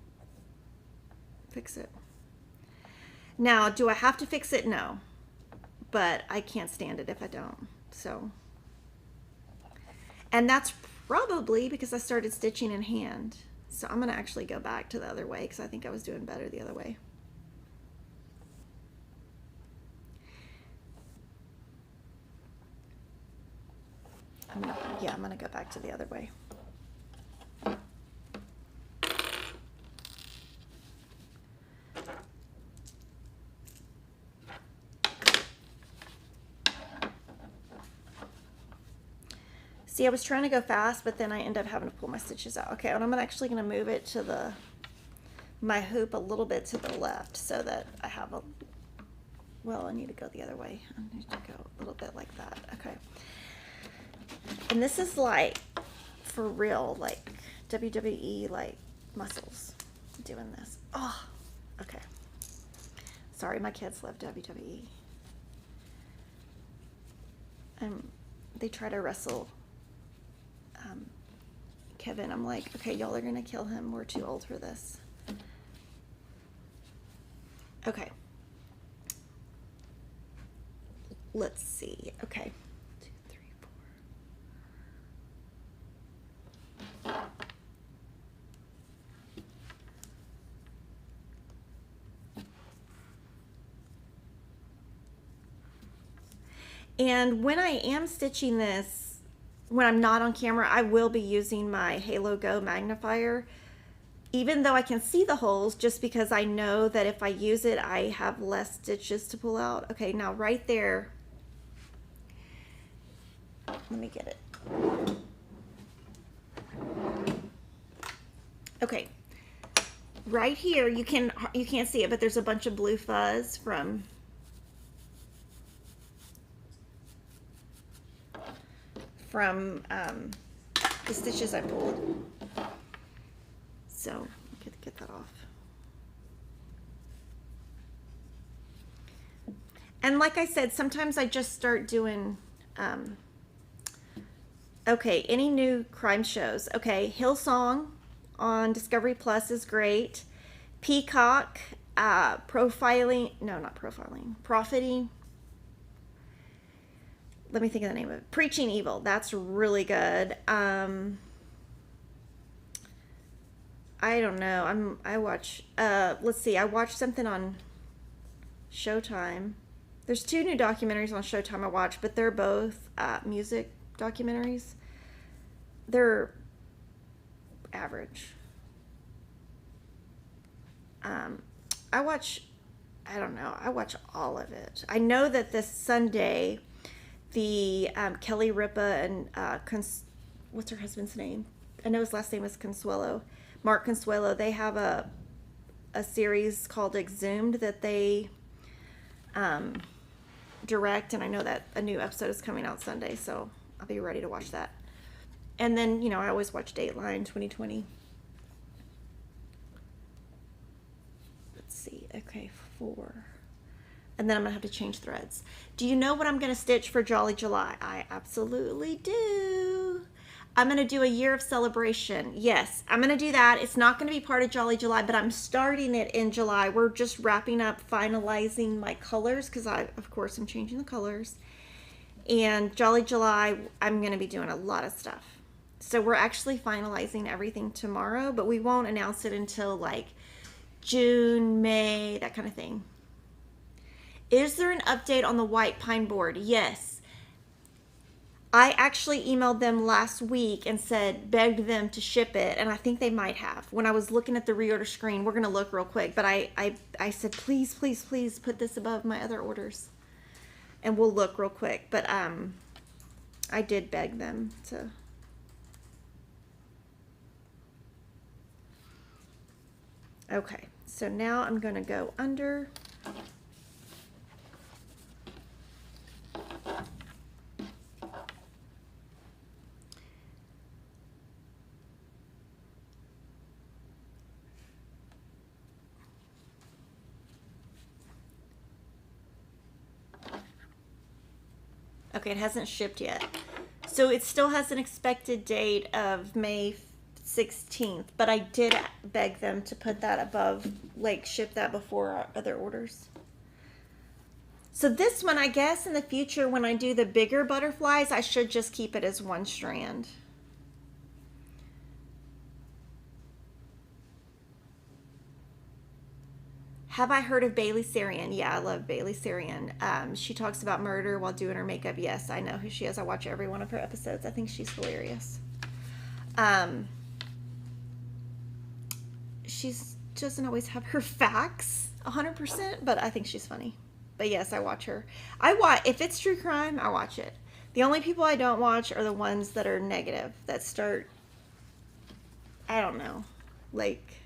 fix it. Now, do I have to fix it? No, but I can't stand it if I don't. So, and that's probably because I started stitching in hand. So I'm going to actually go back to the other way because I think I was doing better the other way. I'm going to go back to the other way. See, I was trying to go fast, but then I end up having to pull my stitches out. Okay, and I'm actually going to move it to my hoop a little bit to the left so that I have well, I need to go the other way. I need to go a little bit like that. Okay. And this is like, for real, like WWE, like muscles doing this. Oh, okay. Sorry, my kids love WWE. They try to wrestle Kevin. I'm like, okay, y'all are gonna kill him. We're too old for this. Okay. Let's see. Okay. 2, 3, 4. And when I am stitching this, when I'm not on camera, I will be using my Halo Go magnifier, even though I can see the holes, just because I know that if I use it, I have less stitches to pull out. Okay, now right there, let me get it. Okay, right here, you can't see it, but there's a bunch of blue fuzz from the stitches I pulled. So get that off. And like I said, sometimes I just start doing, okay, any new crime shows. Okay, Hillsong on Discovery Plus is great. Peacock, profiting, profiting. Let me think of the name of it. Preaching Evil. That's really good. I don't know. I watch, let's see. I watched something on Showtime. There's 2 new documentaries on Showtime I watch, but they're both music documentaries. They're average. I watch all of it. I know that this Sunday, the Kelly Ripa and what's her husband's name? I know his last name is Consuelo. Mark Consuelo. They have a series called Exhumed that they direct, and I know that a new episode is coming out Sunday, so I'll be ready to watch that. And then, I always watch Dateline 2020. see. Okay, 4. And then I'm gonna have to change threads. Do you know what I'm gonna stitch for Jolly July? I absolutely do. I'm gonna do a year of celebration. Yes, I'm gonna do that. It's not gonna be part of Jolly July, but I'm starting it in July. We're just wrapping up, finalizing my colors, because of course, I'm changing the colors. And Jolly July, I'm gonna be doing a lot of stuff. So we're actually finalizing everything tomorrow, but we won't announce it until like June, May, that kind of thing. Is there an update on the white pine board? Yes. I actually emailed them last week and begged them to ship it, and I think they might have. When I was looking at the reorder screen, we're going to look real quick, but I said, please, please, please put this above my other orders. And we'll look real quick, but I did beg them to. Okay, so now I'm going to go under. Okay, it hasn't shipped yet. So it still has an expected date of May 16th, but I did beg them to put that above, like ship that before our other orders. So this one, I guess in the future when I do the bigger butterflies, I should just keep it as 1 strand. Have I heard of Bailey Sarian? Yeah, I love Bailey Sarian. She talks about murder while doing her makeup. Yes, I know who she is. I watch every one of her episodes. I think she's hilarious. She doesn't always have her facts 100%, but I think she's funny. But yes, I watch her. If it's true crime, I watch it. The only people I don't watch are the ones that are negative, that start, I don't know, like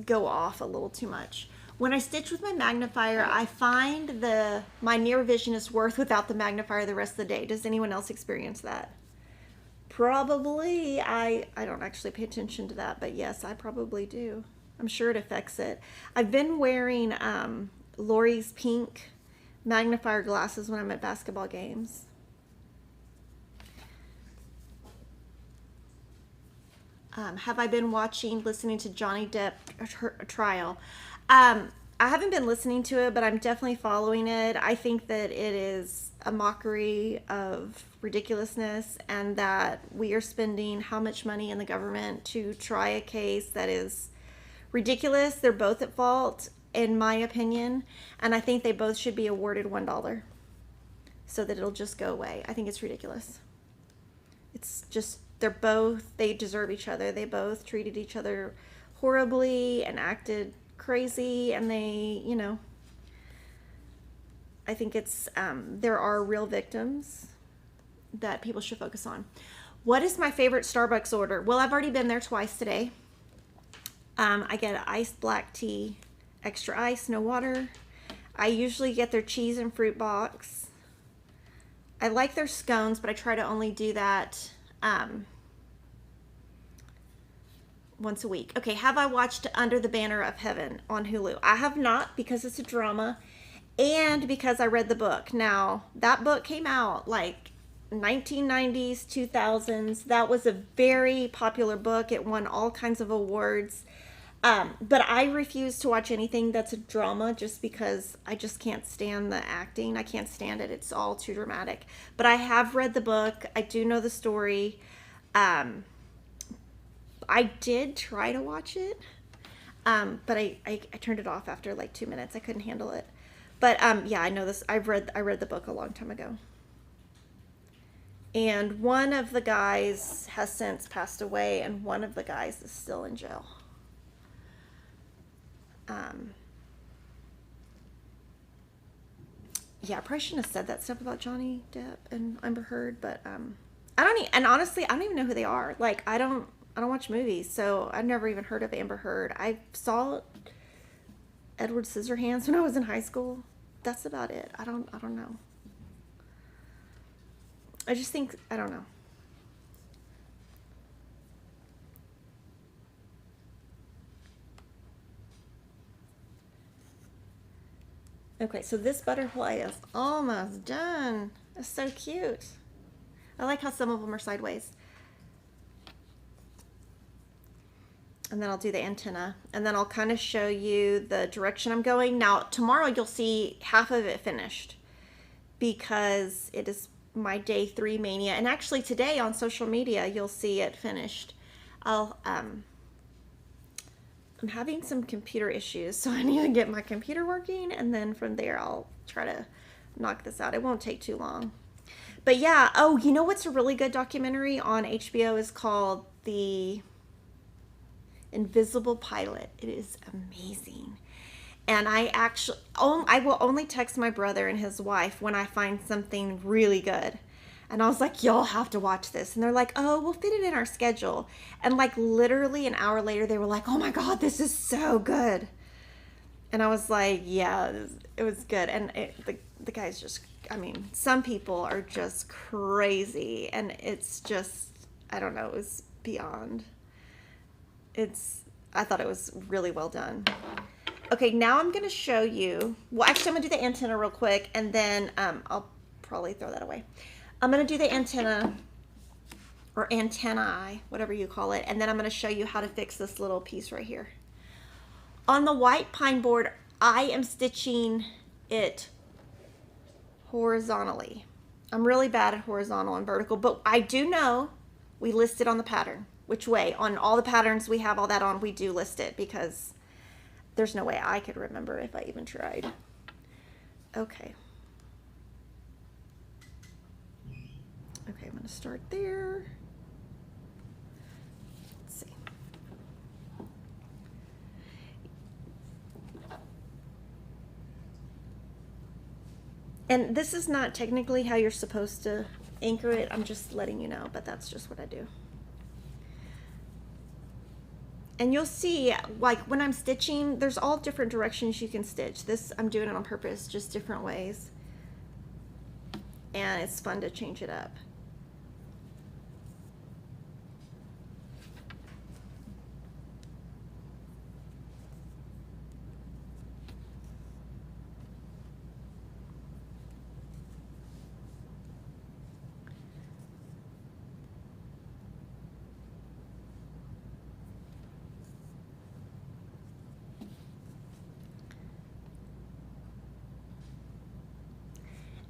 go off a little too much. When I stitch with my magnifier, I find my near vision is worse without the magnifier the rest of the day. Does anyone else experience that? Probably. I don't actually pay attention to that, but yes, I probably do. I'm sure it affects it. I've been wearing Lori's pink magnifier glasses when I'm at basketball games. Have I been listening to Johnny Depp trial? I haven't been listening to it, but I'm definitely following it. I think that it is a mockery of ridiculousness, and that we are spending how much money in the government to try a case that is ridiculous. They're both at fault, in my opinion, and I think they both should be awarded $1 so that it'll just go away. I think it's ridiculous. It's just, they deserve each other. They both treated each other horribly and acted crazy, and they, I think it's, there are real victims that people should focus on. What is my favorite Starbucks order? Well, I've already been there twice today. I get an iced black tea, extra ice, no water. I usually get their cheese and fruit box. I like their scones, but I try to only do that once a week. Okay, have I watched Under the Banner of Heaven on Hulu? I have not, because it's a drama and because I read the book. Now, that book came out like 1990s, 2000s. That was a very popular book. It won all kinds of awards. But I refuse to watch anything that's a drama just because I just can't stand the acting. I can't stand it. It's all too dramatic. But I have read the book. I do know the story. I did try to watch it, but I turned it off after like 2 minutes. I couldn't handle it. But yeah, I know this. I read the book a long time ago. And one of the guys has since passed away, and one of the guys is still in jail. Yeah, I probably shouldn't have said that stuff about Johnny Depp and Amber Heard, but and honestly, I don't even know who they are. Like, I don't watch movies, so I've never even heard of Amber Heard. I saw Edward Scissorhands when I was in high school. That's about it. I don't know. I just think, I don't know. Okay, so this butterfly is almost done. It's so cute. I like how some of them are sideways. And then I'll do the antenna, and then I'll kind of show you the direction I'm going. Now, tomorrow you'll see half of it finished because it is my day 3 mania. And actually today on social media, you'll see it finished. I'm having some computer issues, so I need to get my computer working, and then from there I'll try to knock this out. It won't take too long. But yeah, oh, you know what's a really good documentary on HBO is called The Invisible Pilot. It is amazing. And I will only text my brother and his wife when I find something really good. And I was like, y'all have to watch this. And they're like, oh, we'll fit it in our schedule. And like literally an hour later, they were like, oh my God, this is so good. And I was like, yeah, it was good. And the guy's just, I mean, some people are just crazy. And it's just, I don't know, it was beyond. I thought it was really well done. Okay, now I'm going to show you, well, actually, I'm going to do the antenna real quick, and then I'll probably throw that away. I'm going to do the antenna, or antennae, whatever you call it, and then I'm going to show you how to fix this little piece right here. On the white pine board, I am stitching it horizontally. I'm really bad at horizontal and vertical, but I do know we list it on the pattern. Which way? On all the patterns we have all that on, we do list it because there's no way I could remember if I even tried. Okay. Okay, I'm going to start there. Let's see. And this is not technically how you're supposed to anchor it. I'm just letting you know, but that's just what I do. And you'll see, like when I'm stitching, there's all different directions you can stitch. This, I'm doing it on purpose, just different ways. And it's fun to change it up.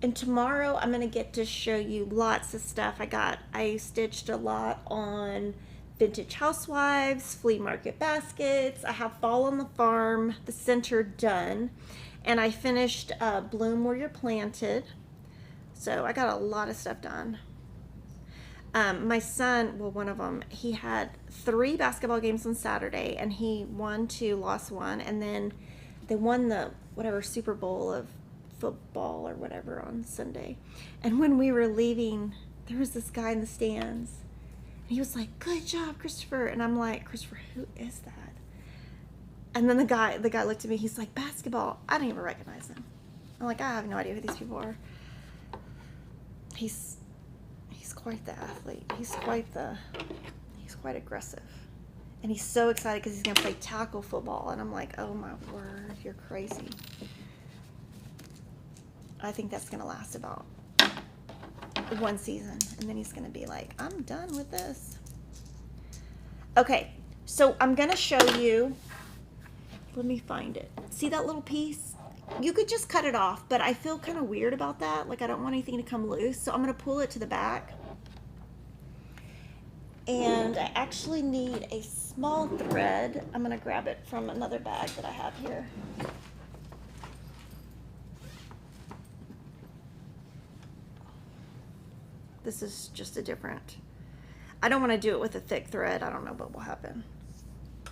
And tomorrow I'm going to get to show you lots of stuff. I stitched a lot on vintage housewives, flea market baskets. I have fall on the farm, the center done. And I finished Bloom Where You're Planted. So I got a lot of stuff done. My son, well, one of them, he had 3 basketball games on Saturday, and he won 2, lost 1, and then they won the whatever Super Bowl of football or whatever on Sunday. And when we were leaving, there was this guy in the stands, and he was like, "Good job, Christopher." And I'm like, "Christopher, who is that?" And then the guy looked at me. He's like, "Basketball." I didn't even recognize him. I'm like, I have no idea who these people are. He's quite the athlete. He's quite aggressive. And he's so excited because he's going to play tackle football. And I'm like, oh my word, you're crazy. I think that's going to last about 1 season. And then he's going to be like, I'm done with this. Okay, so I'm going to show you. Let me find it. See that little piece? You could just cut it off, but I feel kind of weird about that. Like I don't want anything to come loose. So I'm going to pull it to the back. And I actually need a small thread. I'm going to grab it from another bag that I have here. This is just a different, I don't want to do it with a thick thread. I don't know what will happen.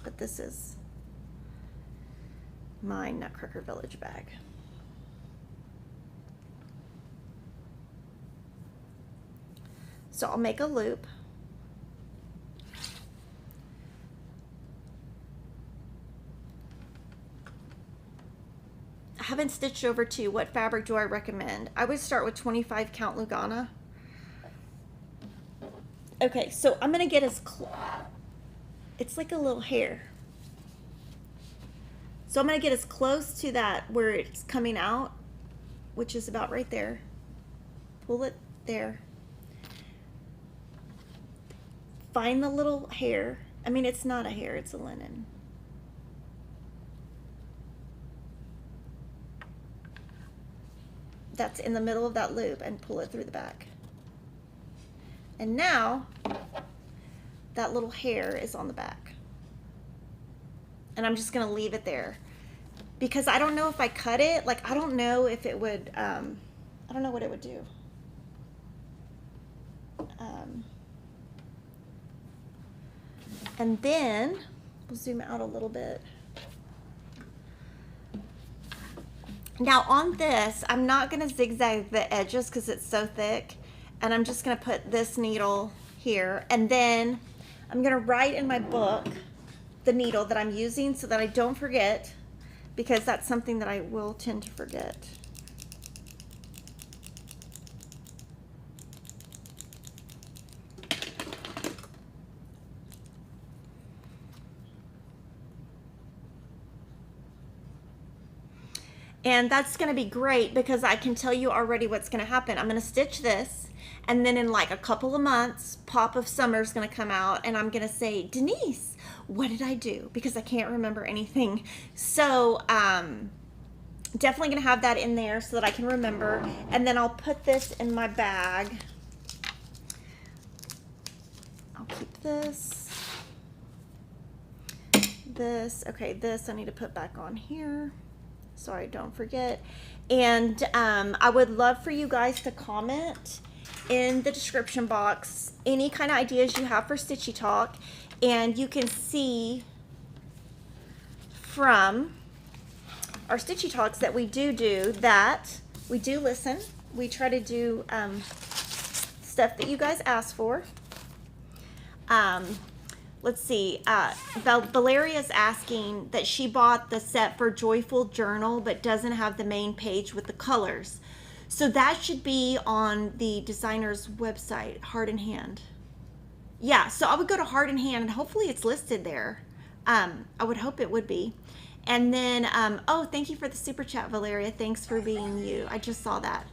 But this is my Nutcracker Village bag. So I'll make a loop. I haven't stitched over to what fabric do I recommend. I would start with 25 count Lugana. Okay, so I'm gonna get as close. It's like a little hair. So I'm going to get as close to that where it's coming out, which is about right there. Pull it there. Find the little hair. I mean, it's not a hair, it's a linen. That's in the middle of that loop, and pull it through the back. And now that little hair is on the back. And I'm just gonna leave it there because I don't know if I cut it, like I don't know if it would, I don't know what it would do. And then we'll zoom out a little bit. Now on this, I'm not gonna zigzag the edges because it's so thick, and I'm just gonna put this needle here, and then I'm gonna write in my book the needle that I'm using so that I don't forget, because that's something that I will tend to forget. And that's gonna be great because I can tell you already what's gonna happen. I'm gonna stitch this, and then in like a couple of months, Pop of Summer's gonna come out, and I'm gonna say, Denise, what did I do? Because I can't remember anything. So definitely gonna have that in there so that I can remember. And then I'll put this in my bag. I'll keep this. Okay, this I need to put back on here. Sorry, don't forget. And I would love for you guys to comment in the description box any kind of ideas you have for Stitchy Talk. And you can see from our Stitchy Talks that we do that. We do listen. We try to do stuff that you guys ask for. Let's see, Valeria's asking that she bought the set for Joyful Journal but doesn't have the main page with the colors. So that should be on the designer's website, Heart in Hand. Yeah, so I would go to Heart in Hand and hopefully it's listed there. I would hope it would be. And then, oh, thank you for the super chat, Valeria. Thanks for being you. I just saw that.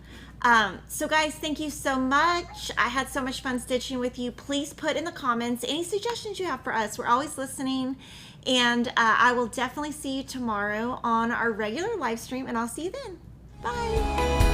So guys, thank you so much. I had so much fun stitching with you. Please put in the comments any suggestions you have for us. We're always listening, and I will definitely see you tomorrow on our regular live stream, and I'll see you then. Bye.